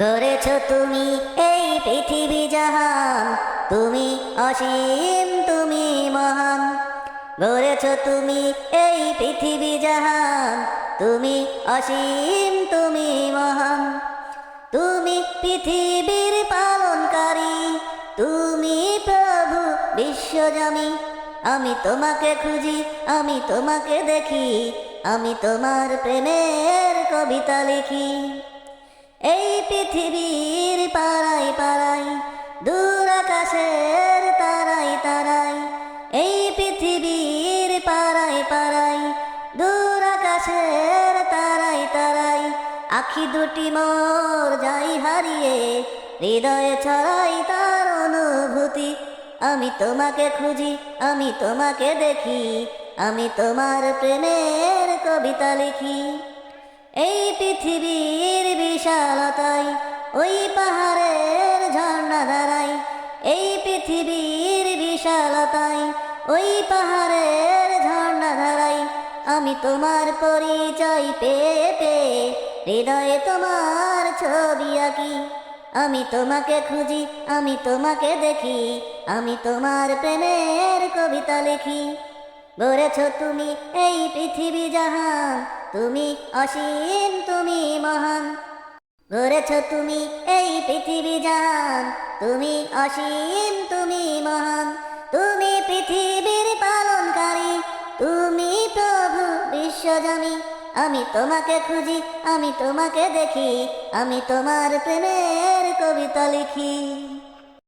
গড়েছ তুমি এই পৃথিবী জাহান, তুমি অসীম, তুমি মহান। গড়েছ তুমি এই পৃথিবী জাহান, তুমি অসীম, তুমি মহান। তুমি পৃথিবীর পালনকারী, তুমি প্রভু বিশ্বজামি। আমি তোমাকে খুঁজি, আমি তোমাকে দেখি, আমি তোমার প্রেমের কবিতা লিখি। এই পৃথিবীর পাড়ায় পাড়ায়, দূর আকাশের তারাই তারাই। এই পৃথিবীর পাড়ায় পাড়ায়, দূর আকাশের তারাই তারাই। আখি দুটি মোর যাই হারিয়ে, হৃদয়ে ছড়াই তার অনুভূতি। আমি তোমাকে খুঁজি, আমি তোমাকে দেখি, আমি তোমার প্রেমের কবিতা লিখি। এই পৃথিবীর বিশালতায়, ওই পাহাড়ের ঝর্ণা ধারায়। এই পৃথিবীর বিশালতায়, ওই পাহাড়ের ঝর্ণা ধারায়। আমি তোমার পরিচয় পেয়ে পেয়ে, হৃদয়ে তোমার ছবি আঁকি। আমি তোমাকে খুঁজি, আমি তোমাকে দেখি, আমি তোমার প্রেমের কবিতা লিখি। গড়েছ তুমি এই পৃথিবী জাহান, তুমি অসীম, তুমি মহান। গড়েছ তুমি এই পৃথিবী জাহান, তুমি অসীম, তুমি মহান। তুমি পৃথিবীর পালনকারী, তুমি প্রভু বিশ্বজামি। আমি তোমাকে খুঁজি, আমি তোমাকে দেখি, আমি তোমার প্রেমের কবিতা লিখি।